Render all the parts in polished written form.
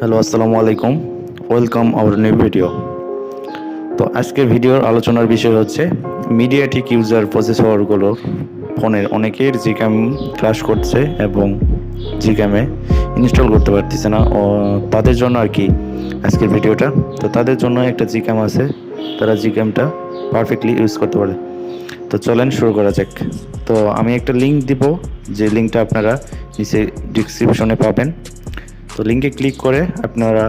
Hello, আসসালামু আলাইকুম। Welcome our new video. তো আজকের ভিডিওর আলোচনার বিষয় হচ্ছে মিডিয়াটেক ইউজার প্রসেসরগুলোর ফোনের অনেকের জিক্যাম ক্র্যাশ করছে এবং জিক্যামে ইনস্টল করতে পারতেছে না। তাদের জন্য আর কি আজকের ভিডিওটা। তো তাদের জন্য একটা জিক্যাম আছে, তারা জিক্যামটা পারফেক্টলি ইউজ করতে পারে। তো চলেন শুরু করা যাক। তো আমি একটা লিঙ্ক দিব, যে লিঙ্কটা আপনারা নিচে ডিসক্রিপশনে পাবেন। তো লিঙ্কে ক্লিক করে আপনারা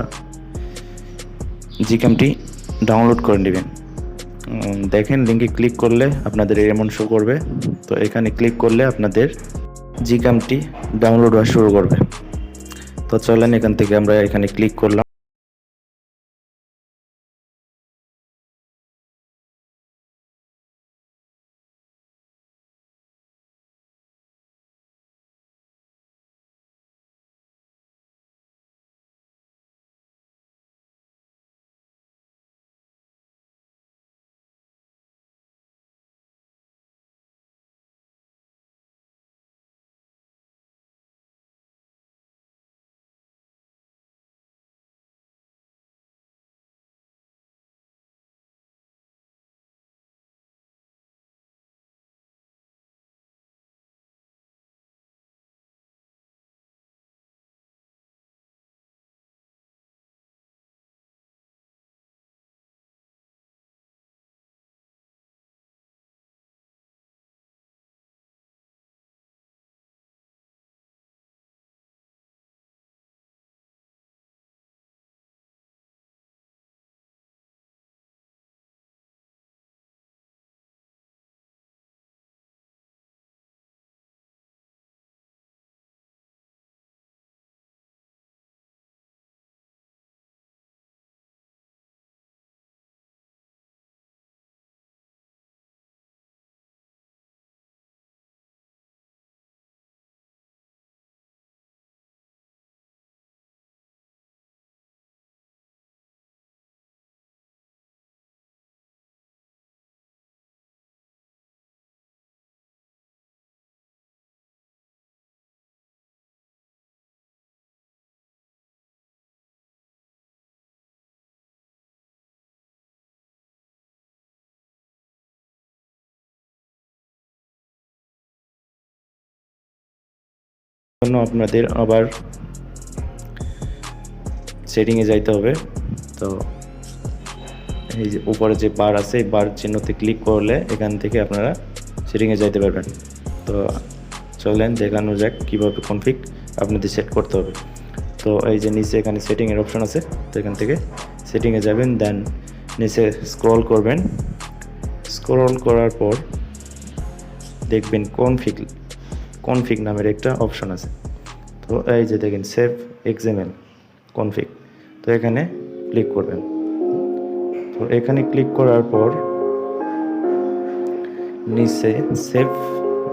জিক্যামটি ডাউনলোড করে নেবেন। দেখেন, লিঙ্কে ক্লিক করলে আপনাদের এমন শো করবে। তো এখানে ক্লিক করলে আপনাদের জিক্যামটি ডাউনলোড হওয়া শুরু করবে। তো চলেন, এখান থেকে আমরা এখানে ক্লিক করলাম। জন্য আপনাদের আবার সেটিংয়ে যাইতে হবে। তো এই যে উপরে যে বার আছে, এই বার চিহ্নতে ক্লিক করলে এখান থেকে আপনারা সেটিংয়ে যাইতে পারবেন। তো চলেন দেখানো যাক কীভাবে কনফিগ আপনাদের সেট করতে হবে। তো এই যে নিচে এখানে সেটিংয়ের অপশন আছে, তো এখান থেকে সেটিংয়ে যাবেন, দেন নিচে স্ক্রল করবেন। স্ক্রল করার পর দেখবেন কনফিগ নামের একটা অপশন আছে। তো এই যে দেখেন সেভ এক্সএমএল কনফিগ, তো এখানে ক্লিক করবেন। তো এখানে ক্লিক করার পর নিচে সেভ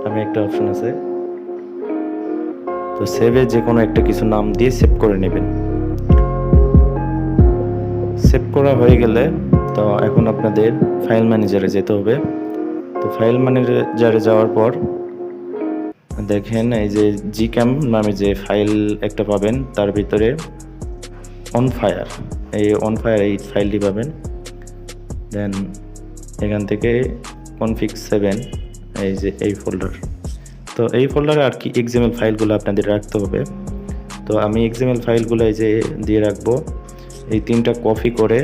নামে একটা অপশন আছে, তো সেভে যে কোনো একটা কিছু নাম দিয়ে সেভ করে নেবেন। সেভ করা হয়ে গেলে তো এখন আপনাদের ফাইল ম্যানেজারে যেতে হবে। তো ফাইল ম্যানেজারে যাওয়ার পর দেখেন এই যে জিক্যাম নামে যে ফাইল একটা পাবেন, তার ভিতরে অনফায়ার এই ফাইলটি পাবেন। দেন এখান থেকে কনফিগ 7, এই যে এই ফোল্ডার। তো এই ফোল্ডারে আর কি এক্সএমএল ফাইলগুলো আপনাদের রাখতে হবে। তো আমি এক্সএমএল ফাইলগুলো এই যে দিয়ে রাখবো। এই 3টা কপি করে